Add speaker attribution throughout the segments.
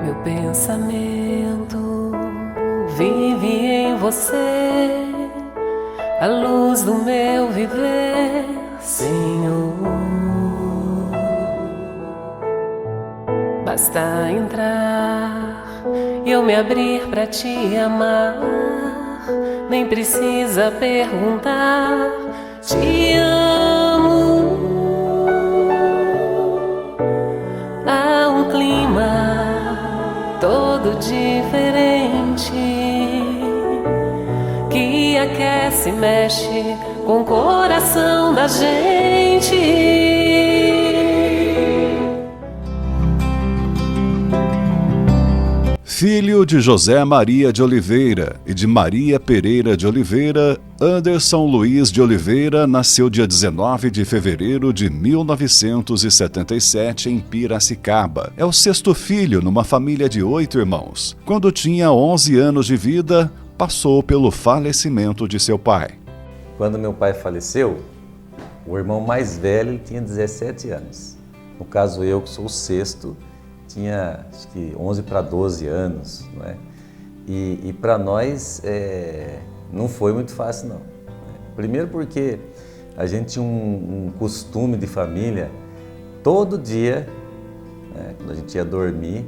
Speaker 1: Meu pensamento vive em você, a luz do meu viver, Senhor. Basta entrar e eu me abrir pra te amar, nem precisa perguntar, te amo. Há um clima todo diferente que aquece e mexe com o coração da gente.
Speaker 2: Filho de José Maria de Oliveira e de Maria Pereira de Oliveira, Anderson Luiz de Oliveira nasceu dia 19 de fevereiro de 1977 em Piracicaba. É o sexto filho numa família de 8 irmãos. Quando tinha 11 anos de vida, passou pelo falecimento de seu pai.
Speaker 3: Quando meu pai faleceu, o irmão mais velho tinha 17 anos. No caso, eu, que sou o sexto, tinha acho que 11 para 12 anos, não é? E para nós não foi muito fácil, não. Primeiro porque a gente tinha um costume de família, todo dia, quando a gente ia dormir,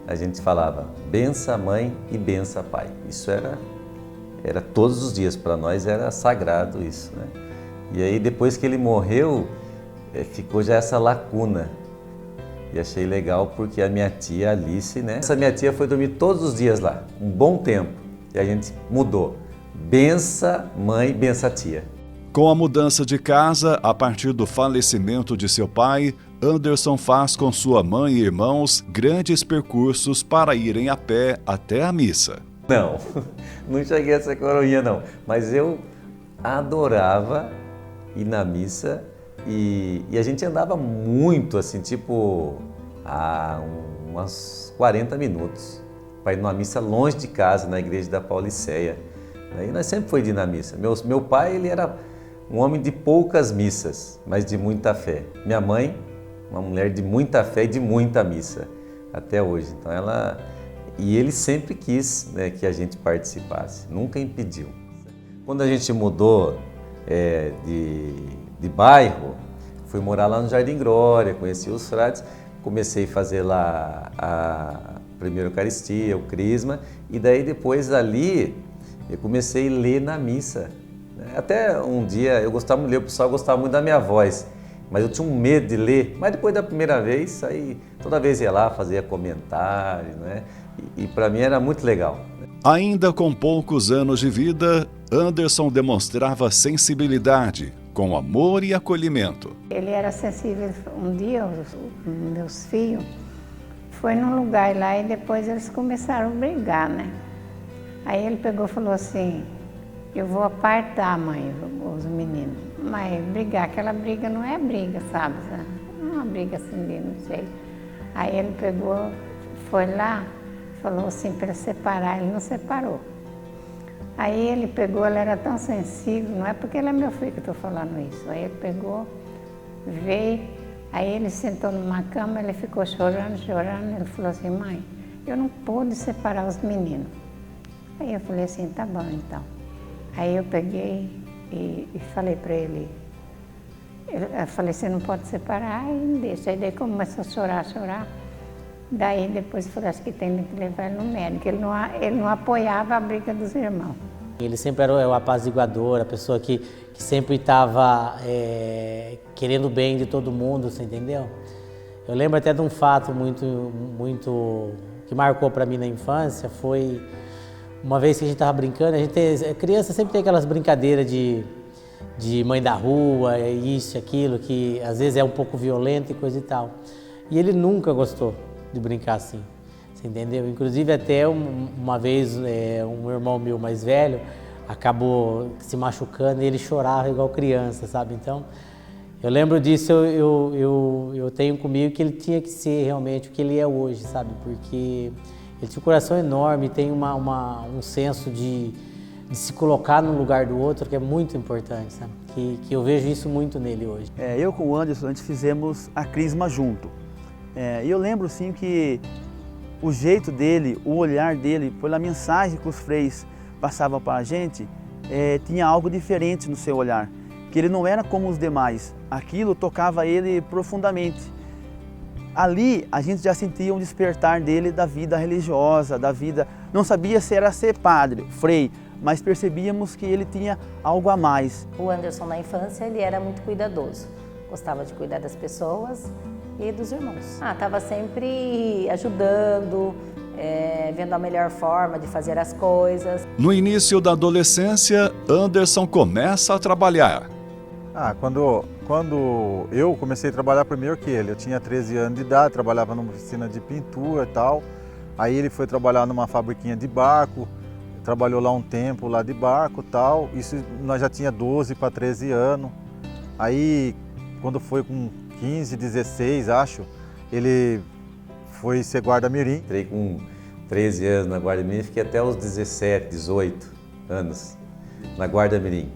Speaker 3: a gente falava bença mãe e bença pai. Isso era todos os dias, para nós era sagrado isso, né? E aí depois que ele morreu, ficou já essa lacuna. E achei legal porque a minha tia Alice, né? Essa minha tia foi dormir todos os dias lá, um bom tempo. E a gente mudou. Bença mãe, bença tia.
Speaker 2: Com a mudança de casa, a partir do falecimento de seu pai, Anderson faz com sua mãe e irmãos grandes percursos para irem a pé até a missa.
Speaker 3: Não cheguei a essa coroinha não, mas eu adorava ir na missa e a gente andava muito, assim, tipo, há umas 40 minutos para ir numa missa longe de casa, na igreja da Pauliceia. E nós sempre foi de ir na missa. Meu pai, ele era um homem de poucas missas, mas de muita fé. Minha mãe, uma mulher de muita fé e de muita missa, até hoje. Então E ele sempre quis, né, que a gente participasse, nunca impediu. Quando a gente mudou de bairro, fui morar lá no Jardim Glória, conheci os frades, comecei a fazer lá a primeira Eucaristia, o Crisma, e daí depois ali eu comecei a ler na missa. Até um dia eu gostava muito de ler, o pessoal gostava muito da minha voz, mas eu tinha um medo de ler, mas depois da primeira vez, aí toda vez ia lá, fazia comentário, né? E para mim era muito legal.
Speaker 2: Ainda com poucos anos de vida, Anderson demonstrava sensibilidade, com amor e acolhimento.
Speaker 4: Ele era sensível. Um dia, meus filhos foi num lugar lá e depois eles começaram a brigar, né? Aí ele pegou e falou assim, eu vou apartar, mãe, os meninos. Mas brigar, aquela briga não é briga, sabe? Não é uma briga assim, não sei. Aí ele pegou, foi lá, falou assim para separar, ele não separou. Aí ele pegou, ela era tão sensível, não é porque ele é meu filho que eu estou falando isso. Aí ele pegou, veio, aí ele sentou numa cama, ele ficou chorando, ele falou assim, mãe, eu não pude separar os meninos. Aí eu falei assim, tá bom então. Aí eu peguei e falei para ele, eu falei, você não pode separar, aí deixa. Aí daí começou a chorar. Daí depois eu falei, acho que tem que levar ele no médico. Ele não apoiava a briga dos irmãos.
Speaker 5: Ele sempre era o apaziguador, a pessoa que sempre estava querendo o bem de todo mundo, você entendeu? Eu lembro até de um fato muito que marcou para mim na infância, foi uma vez que a gente estava brincando, criança sempre tem aquelas brincadeiras de mãe da rua, isso e aquilo, que às vezes é um pouco violento e coisa e tal. E ele nunca gostou de brincar assim, você entendeu? Inclusive até uma vez um irmão meu mais velho acabou se machucando e ele chorava igual criança, sabe? Então, eu lembro disso, eu tenho comigo que ele tinha que ser realmente o que ele é hoje, sabe? Porque ele tinha um coração enorme, tem um senso de se colocar no lugar do outro que é muito importante, sabe? Que eu vejo isso muito nele hoje.
Speaker 6: Eu com o Anderson, a gente fizemos a Crisma junto. E eu lembro, sim, que o jeito dele, o olhar dele, pela mensagem que os freis passavam para a gente, tinha algo diferente no seu olhar, que ele não era como os demais, aquilo tocava ele profundamente. Ali a gente já sentia um despertar dele da vida religiosa, da vida, não sabia se era ser padre, frei, mas percebíamos que ele tinha algo a mais.
Speaker 7: O Anderson na infância ele era muito cuidadoso, gostava de cuidar das pessoas e dos irmãos. Estava sempre ajudando, vendo a melhor forma de fazer as coisas.
Speaker 2: No início da adolescência, Anderson começa a trabalhar.
Speaker 8: Quando eu comecei a trabalhar primeiro que ele, eu tinha 13 anos de idade, trabalhava numa oficina de pintura e tal. Aí ele foi trabalhar numa fabriquinha de barco, trabalhou lá um tempo lá de barco e tal. Isso nós já tinha 12 para 13 anos. Aí quando foi com 15, 16, acho, ele foi ser guarda-mirim.
Speaker 3: Entrei com 13 anos na guarda-mirim, fiquei até os 17, 18 anos na guarda-mirim.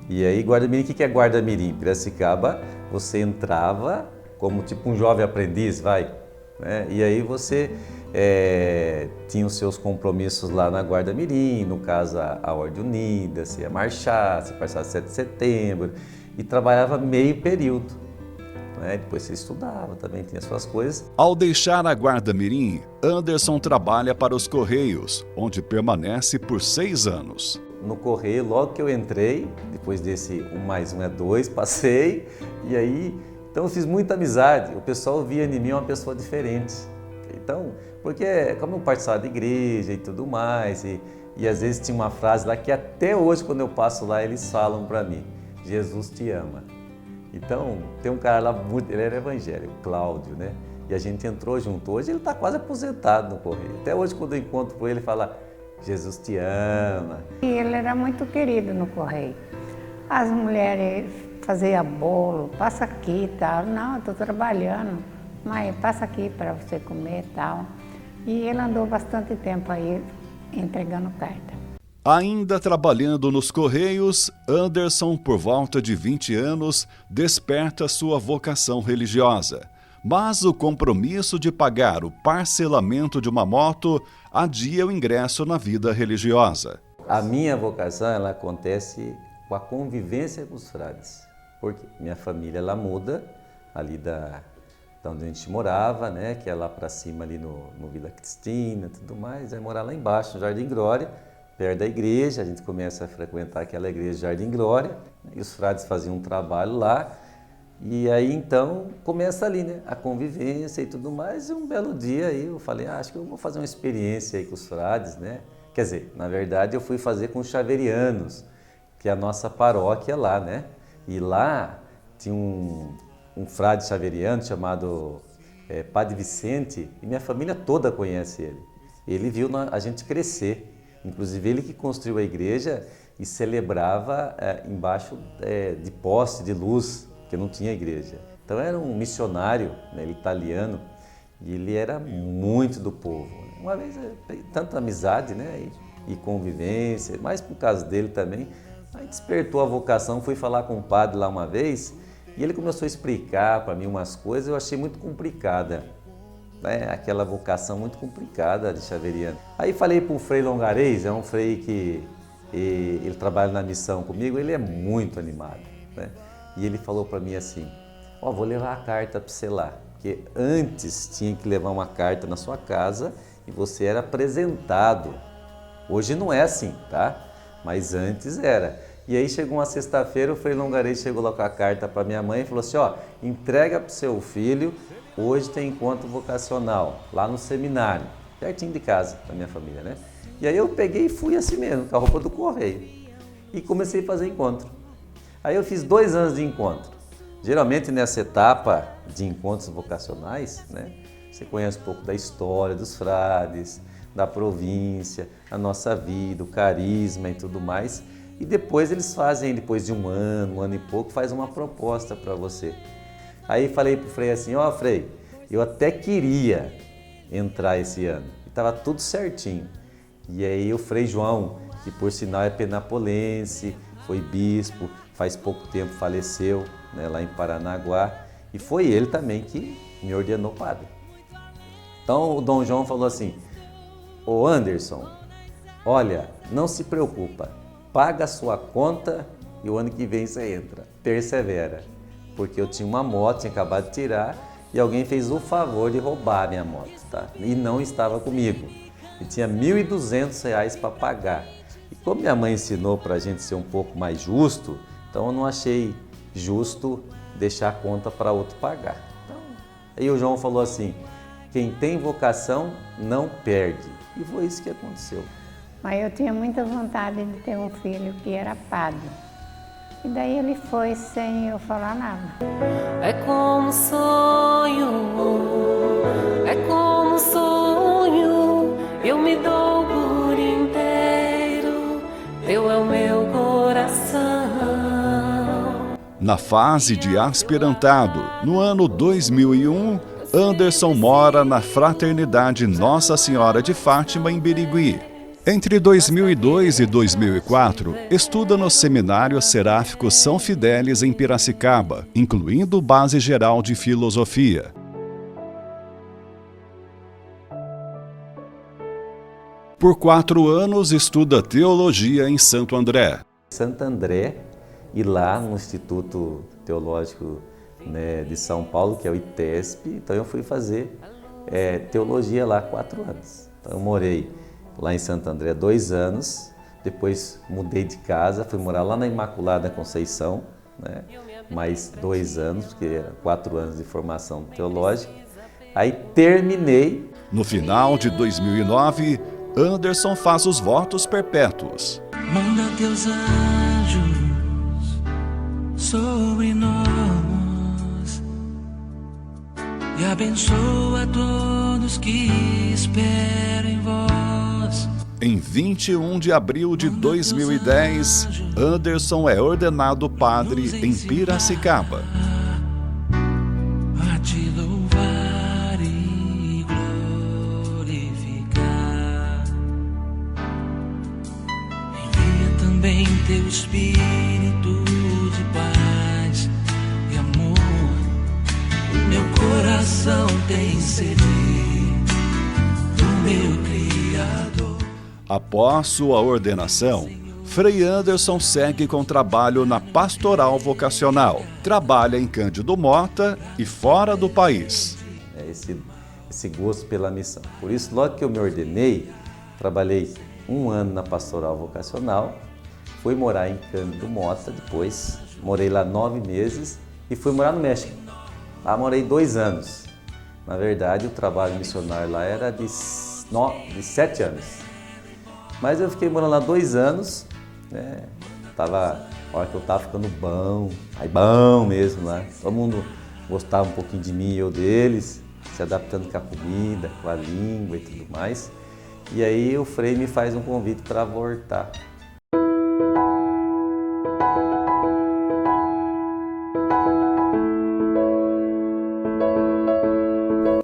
Speaker 3: E aí, guarda-mirim, o que é guarda-mirim? Em Piracicaba, você entrava como tipo um jovem aprendiz, né? E aí você tinha os seus compromissos lá na guarda-mirim, no caso a Ordem Unida, você ia marchar, você passava 7 de setembro, e trabalhava meio período. Né? Depois você estudava, também tinha suas coisas.
Speaker 2: Ao deixar a guarda-mirim, Anderson trabalha para os Correios, onde permanece por 6 anos.
Speaker 3: No Correio, logo que eu entrei, depois desse 1 mais 1 é 2, passei, e aí, então eu fiz muita amizade, o pessoal via em mim uma pessoa diferente. Então, porque como eu participava da igreja e tudo mais, e às vezes tinha uma frase lá que até hoje, quando eu passo lá, eles falam para mim, Jesus te ama. Então, tem um cara lá, ele era evangélico, Cláudio, né? E a gente entrou junto, hoje ele está quase aposentado no Correio. Até hoje, quando eu encontro com ele, ele fala, Jesus te ama.
Speaker 4: E ele era muito querido no Correio. As mulheres faziam bolo, passa aqui e tal. Não, eu estou trabalhando, mas passa aqui para você comer e tal. E ele andou bastante tempo aí entregando carta.
Speaker 2: Ainda trabalhando nos Correios, Anderson, por volta de 20 anos, desperta sua vocação religiosa. Mas o compromisso de pagar o parcelamento de uma moto adia o ingresso na vida religiosa.
Speaker 3: A minha vocação ela acontece com a convivência com os frades. Porque minha família ela muda ali da onde a gente morava, né, que é lá para cima ali no Vila Cristina e tudo mais, vai morar lá embaixo, no Jardim Glória, perto da igreja, a gente começa a frequentar aquela igreja Jardim Glória, né, e os frades faziam um trabalho lá. E aí então começa ali, né, a convivência e tudo mais, e um belo dia aí eu falei, acho que eu vou fazer uma experiência aí com os frades, né? Quer dizer, na verdade eu fui fazer com os xaverianos, que é a nossa paróquia lá, né? E lá tinha um frade xaveriano chamado Padre Vicente, e minha família toda conhece ele. Ele viu a gente crescer, inclusive ele que construiu a igreja e celebrava embaixo de poste de luz, porque não tinha igreja. Então era um missionário, né, italiano, e ele era muito do povo. Uma vez, tanta amizade, né, e convivência, mais por causa dele também, aí despertou a vocação, fui falar com o padre lá uma vez, e ele começou a explicar para mim umas coisas, eu achei muito complicada, né, aquela vocação muito complicada de xaveriano. Aí falei para o Frei Longarês, é um frei que ele trabalha na missão comigo, ele é muito animado, né? E ele falou para mim assim, vou levar a carta para você lá, porque antes tinha que levar uma carta na sua casa e você era apresentado. Hoje não é assim, tá? Mas antes era. E aí chegou uma sexta-feira, o Frei Longarês chegou lá com a carta para minha mãe e falou assim, entrega para o seu filho, hoje tem encontro vocacional, lá no seminário, pertinho de casa, da minha família, né? E aí eu peguei e fui assim mesmo, com a roupa do Correio, e comecei a fazer encontro. Aí eu fiz 2 anos de encontro. Geralmente nessa etapa de encontros vocacionais, né, você conhece um pouco da história dos frades, da província, a nossa vida, o carisma e tudo mais. E depois eles fazem, depois de um ano e pouco, faz uma proposta para você. Aí falei para o Frei assim, Frei, eu até queria entrar esse ano. E estava tudo certinho. E aí o Frei João, que por sinal é penapolense, foi bispo, faz pouco tempo faleceu, né, lá em Paranaguá, e foi ele também que me ordenou padre. Então o Dom João falou assim, ô Anderson, olha, não se preocupa, paga a sua conta e o ano que vem você entra, persevera. Porque eu tinha uma moto, tinha acabado de tirar, e alguém fez o favor de roubar a minha moto, tá? E não estava comigo. E tinha R$ 1.200 para pagar. E como minha mãe ensinou para a gente ser um pouco mais justo, então eu não achei justo deixar a conta para outro pagar. Então, aí o João falou assim, quem tem vocação não perde. E foi isso que aconteceu.
Speaker 4: Mas eu tinha muita vontade de ter um filho que era padre. E daí ele foi sem eu falar nada.
Speaker 1: É como um sonho, é como um sonho, eu me dou por inteiro, teu é o meu coração.
Speaker 2: Na fase de aspirantado, no ano 2001, Anderson mora na Fraternidade Nossa Senhora de Fátima, em Birigui. Entre 2002 e 2004, estuda no Seminário Seráfico São Fidélis, em Piracicaba, incluindo Base Geral de Filosofia. Por 4 anos, estuda Teologia em Santo André.
Speaker 3: Santo André, e lá no Instituto Teológico, né, de São Paulo, que é o ITESP, então eu fui fazer teologia lá 4 anos. Então eu morei lá em Santo André 2 anos, depois mudei de casa, fui morar lá na Imaculada Conceição, né, mais 2 anos, porque eram 4 anos de formação teológica. Aí terminei.
Speaker 2: No final de 2009, Anderson faz os votos perpétuos.
Speaker 9: Manda teus anjos sobre nós e abençoa todos que esperam em vós.
Speaker 2: Em 21 de abril de 2010, Anderson é ordenado padre em Piracicaba.
Speaker 9: A te louvar e glorificar. Envia também teu Espírito de paz e amor. O meu coração tem sede do meu Criador.
Speaker 2: Após sua ordenação, Frei Anderson segue com trabalho na pastoral vocacional. Trabalha em Cândido Mota e fora do país.
Speaker 3: Esse gosto pela missão. Por isso, logo que eu me ordenei, trabalhei 1 ano na pastoral vocacional, fui morar em Cândido Mota, depois morei lá 9 meses e fui morar no México. Lá morei 2 anos. Na verdade, o trabalho missionário lá era de 7 anos. Mas eu fiquei morando lá 2 anos, né? A hora que eu estava ficando bom, aí bom mesmo lá. Todo mundo gostava um pouquinho de mim e eu deles, se adaptando com a comida, com a língua e tudo mais. E aí o Frei me faz um convite para voltar.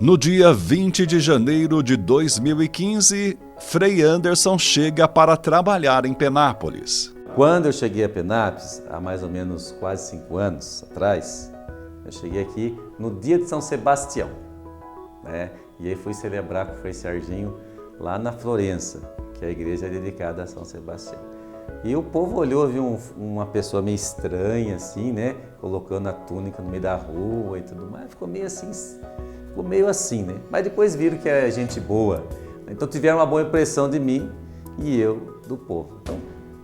Speaker 2: No dia 20 de janeiro de 2015, Frei Anderson chega para trabalhar em Penápolis.
Speaker 3: Quando eu cheguei a Penápolis, há mais ou menos quase 5 anos atrás, eu cheguei aqui no dia de São Sebastião, né? E aí fui celebrar com o Frei Serginho lá na Florença, que a igreja é dedicada a São Sebastião. E o povo olhou, viu uma pessoa meio estranha assim, né? Colocando a túnica no meio da rua e tudo mais, ficou meio assim, né? Mas depois viram que é gente boa. Então tiveram uma boa impressão de mim e eu do povo. Então,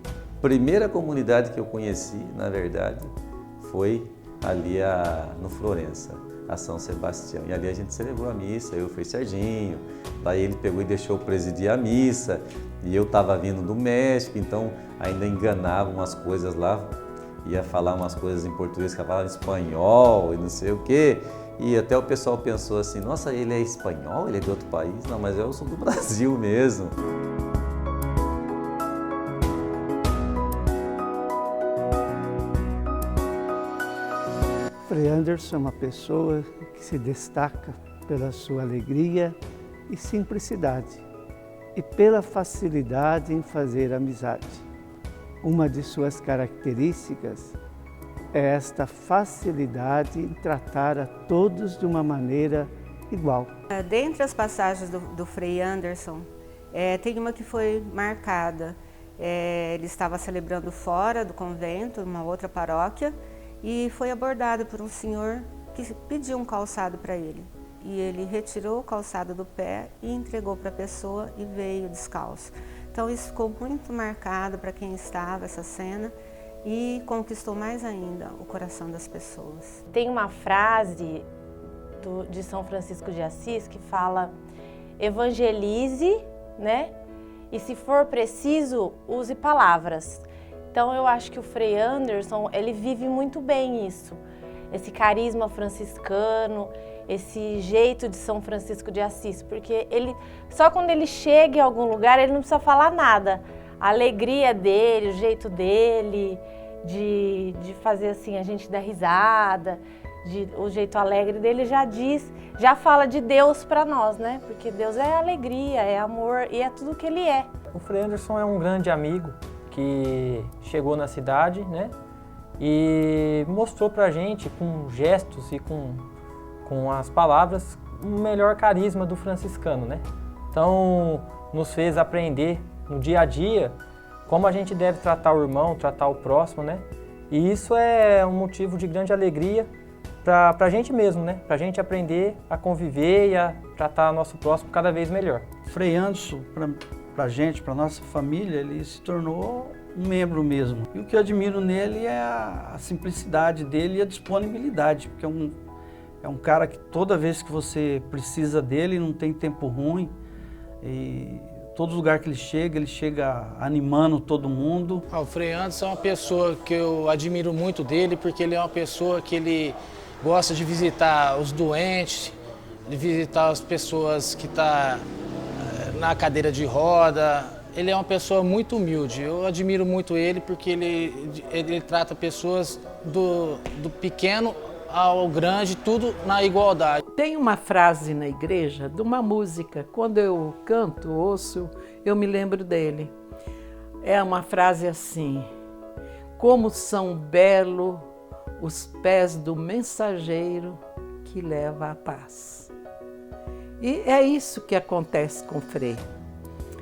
Speaker 3: a primeira comunidade que eu conheci, na verdade, foi ali no Florença, a São Sebastião. E ali a gente celebrou a missa, eu fui Serginho, daí ele pegou e deixou eu presidir a missa, e eu estava vindo do México, então ainda enganava umas coisas lá, ia falar umas coisas em português, que falava em espanhol e não sei o quê. E até o pessoal pensou assim, nossa, ele é espanhol, ele é de outro país? Não, mas eu sou do Brasil mesmo.
Speaker 10: Frei Anderson é uma pessoa que se destaca pela sua alegria e simplicidade e pela facilidade em fazer amizade. Uma de suas características é esta facilidade em tratar a todos de uma maneira igual.
Speaker 11: Dentre as passagens do Frei Anderson, tem uma que foi marcada. Ele estava celebrando fora do convento, uma outra paróquia, e foi abordado por um senhor que pediu um calçado para ele. E ele retirou o calçado do pé e entregou para a pessoa e veio descalço. Então isso ficou muito marcado para quem estava, essa cena, e conquistou mais ainda o coração das pessoas.
Speaker 12: Tem uma frase de São Francisco de Assis que fala: evangelize, né? E se for preciso, use palavras. Então eu acho que o Frei Anderson, ele vive muito bem isso. Esse carisma franciscano, esse jeito de São Francisco de Assis. Porque só quando ele chega em algum lugar, ele não precisa falar nada. A alegria dele, o jeito dele, de fazer assim, a gente dar risada, o jeito alegre dele já fala de Deus para nós, né? Porque Deus é alegria, é amor e é tudo que Ele é.
Speaker 13: O Frei Anderson é um grande amigo que chegou na cidade, né? E mostrou pra gente, com gestos e com as palavras, o melhor carisma do franciscano, né? Então, nos fez aprender no dia a dia como a gente deve tratar o irmão, tratar o próximo, né? E isso é um motivo de grande alegria para a gente mesmo, né? Para a gente aprender a conviver e a tratar nosso próximo cada vez melhor.
Speaker 10: Frei Anderson, para a gente, para nossa família, ele se tornou um membro mesmo. E o que eu admiro nele é a simplicidade dele e a disponibilidade, porque é um cara que toda vez que você precisa dele, não tem tempo ruim. E todo lugar que ele chega animando todo mundo.
Speaker 14: O Frei Anderson é uma pessoa que eu admiro muito dele, porque ele é uma pessoa que ele gosta de visitar os doentes, de visitar as pessoas que estão na cadeira de roda. Ele é uma pessoa muito humilde. Eu admiro muito ele porque ele trata pessoas do pequeno ao grande, tudo na igualdade.
Speaker 15: Tem uma frase na igreja de uma música, quando eu canto, ouço, eu me lembro dele. É uma frase assim: como são belos os pés do mensageiro que leva a paz. E é isso que acontece com o Frei.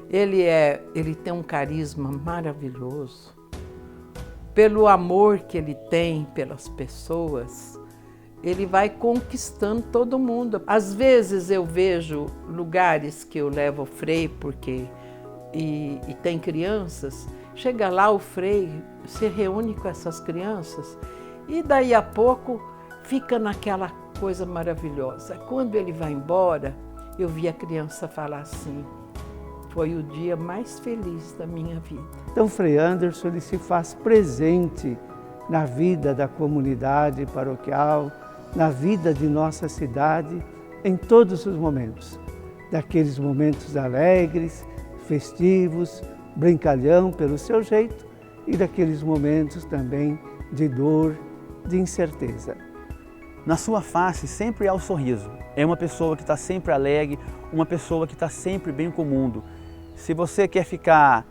Speaker 15: Ele tem um carisma maravilhoso. Pelo amor que ele tem pelas pessoas, ele vai conquistando todo mundo. Às vezes eu vejo lugares que eu levo o Frei e tem crianças, chega lá o Frei, se reúne com essas crianças e daí a pouco fica naquela coisa maravilhosa. Quando ele vai embora, eu vi a criança falar assim: foi o dia mais feliz da minha vida.
Speaker 10: Então, Frei Anderson, ele se faz presente na vida da comunidade paroquial, na vida de nossa cidade, em todos os momentos. Daqueles momentos alegres, festivos, brincalhão pelo seu jeito, e daqueles momentos também de dor, de incerteza.
Speaker 6: Na sua face sempre há o sorriso. É uma pessoa que está sempre alegre, uma pessoa que está sempre bem com o mundo. Se você quer ficar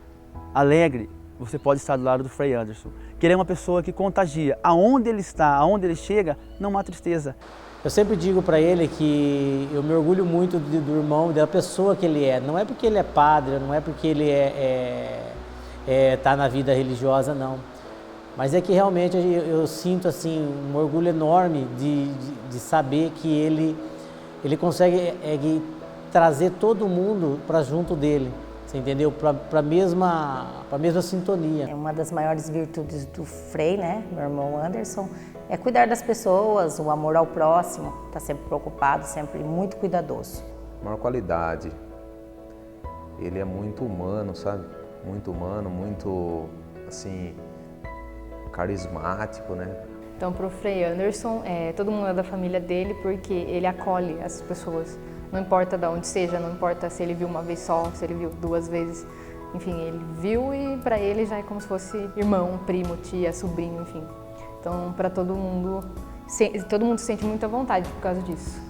Speaker 6: alegre, você pode estar do lado do Frei Anderson, que ele é uma pessoa que contagia. Aonde ele está, aonde ele chega, não há tristeza.
Speaker 5: Eu sempre digo para ele que eu me orgulho muito do irmão, da pessoa que ele é. Não é porque ele é padre, não é porque ele tá na vida religiosa, não. Mas é que realmente eu sinto assim, um orgulho enorme de saber que ele consegue trazer todo mundo para junto dele. Você entendeu? Para a mesma sintonia.
Speaker 7: Uma das maiores virtudes do Frei, né, meu irmão Anderson, é cuidar das pessoas, o amor ao próximo, está sempre preocupado, sempre muito cuidadoso.
Speaker 3: Maior qualidade. Ele é muito humano, sabe? Muito humano, muito, assim, carismático, né?
Speaker 16: Então, para o Frei Anderson, todo mundo é da família dele porque ele acolhe as pessoas. Não importa de onde seja, não importa se ele viu uma vez só, se ele viu 2 vezes. Enfim, ele viu e para ele já é como se fosse irmão, primo, tia, sobrinho, enfim. Então, para todo mundo se sente muita vontade por causa disso.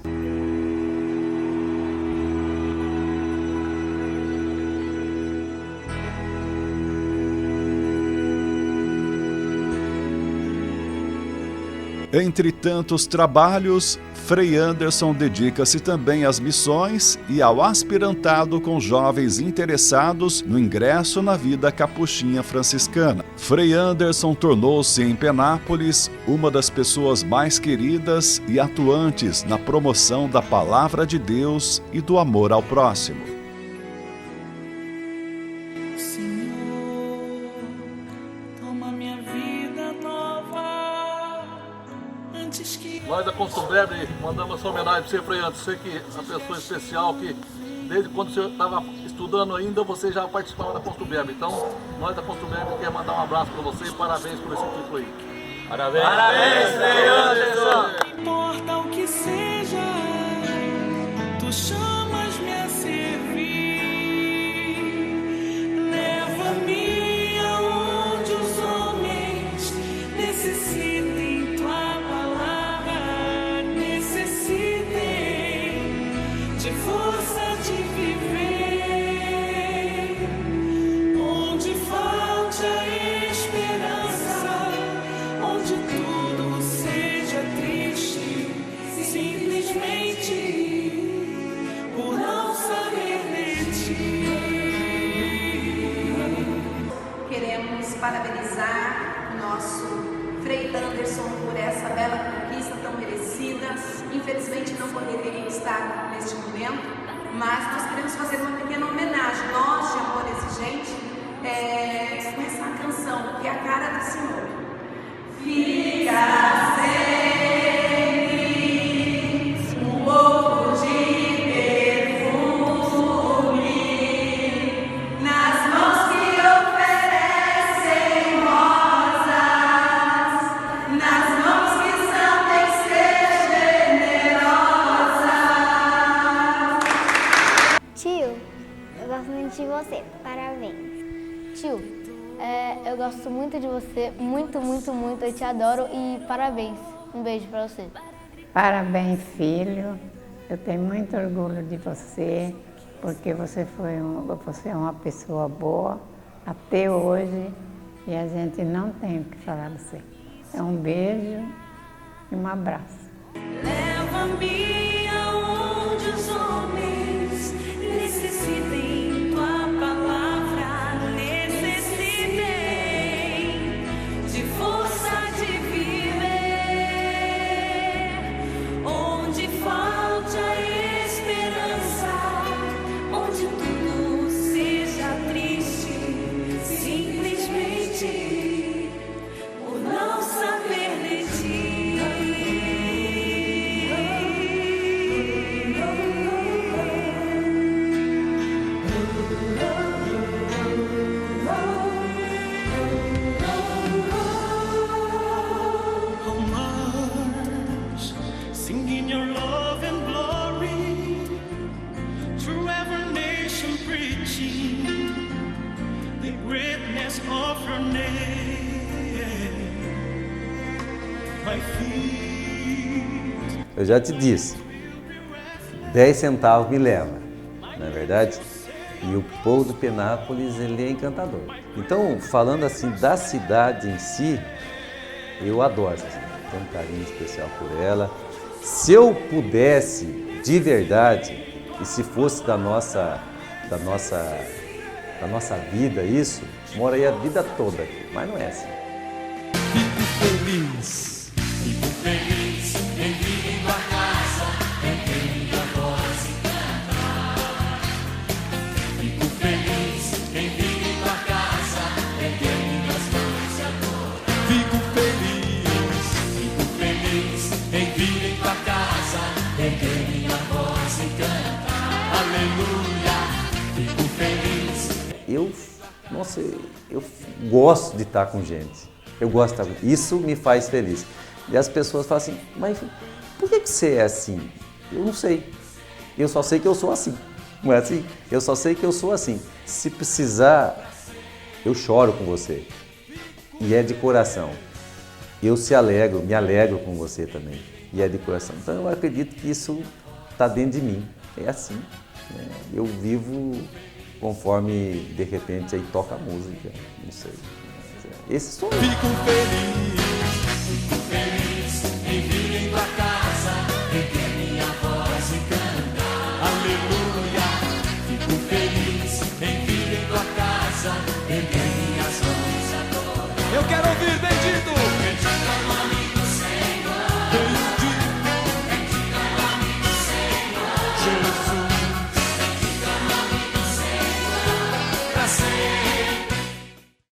Speaker 2: Entre tantos trabalhos, Frei Anderson dedica-se também às missões e ao aspirantado com jovens interessados no ingresso na vida capuchinha franciscana. Frei Anderson tornou-se em Penápolis uma das pessoas mais queridas e atuantes na promoção da palavra de Deus e do amor ao próximo.
Speaker 17: Nós da Consumbeb mandamos essa homenagem para você, Frei Anderson, você que é a pessoa especial que desde quando você estava estudando ainda, você já participava da Consumbeb. Então, nós da Consumbeb queremos mandar um abraço para você e parabéns por esse título aí.
Speaker 9: Parabéns! Parabéns, Frei Anderson!
Speaker 18: Não importa o que seja, tu chamas-me a servir. Leva-me aonde os homens necessitem tua palavra, necessitem de força de viver. Onde falte a esperança, onde tudo seja triste, simplesmente por não saber de ti.
Speaker 19: Queremos parabenizar o nosso Frei Anderson por essa bela conquista tão merecida. Infelizmente não poderia estar neste momento, mas nós queremos fazer uma pequena homenagem, nós de Amor Exigente, com essa canção que é a cara do Senhor. Fica sempre um pouco de perfume nas mãos que oferecem rosas, nas mãos que sabem ser generosas.
Speaker 20: Tio, eu gosto muito de você. Parabéns. Tio, eu gosto muito de você, muito, muito, muito. Eu te adoro e parabéns. Um beijo pra você.
Speaker 4: Parabéns, filho. Eu tenho muito orgulho de você, porque você é uma pessoa boa até hoje e a gente não tem o que falar de você. Um beijo e um abraço.
Speaker 18: Leva-me aonde os homens necessitem tua palavra, necessitem de força de viver. Onde falte a esperança, onde tudo seja triste, simplesmente por não saber de ti. Singing your love and glory, through every nation preaching the greatness of your name. My feet.
Speaker 3: Eu já te disse, 10 centavos me leva, não é verdade? E o povo do Penápolis, ele é encantador. Então, falando assim da cidade em si, eu adoro, tenho um carinho especial por ela. Se eu pudesse, de verdade, e se fosse da nossa vida isso, moraria a vida toda aqui, mas não é assim.
Speaker 18: Fico feliz em vir em tua casa, em tua voz e cantar. Fico feliz em vir em tua casa, em tuas mãos e adorar. Fico feliz em vir em tua casa, em minha voz e cantar. Aleluia, fico feliz.
Speaker 3: Eu gosto de estar com gente. Eu gosto de estar com... Isso me faz feliz. E as pessoas falam assim, mas por que você é assim? Eu não sei. Eu só sei que eu sou assim. Não é assim? Eu só sei que eu sou assim. Se precisar, eu choro com você. E é de coração. Eu me alegro com você também. E é de coração. Então eu acredito que isso está dentro de mim. É assim. Né? Eu vivo conforme, de repente, aí toca a música. Não sei. Esse sou eu.
Speaker 18: Fico feliz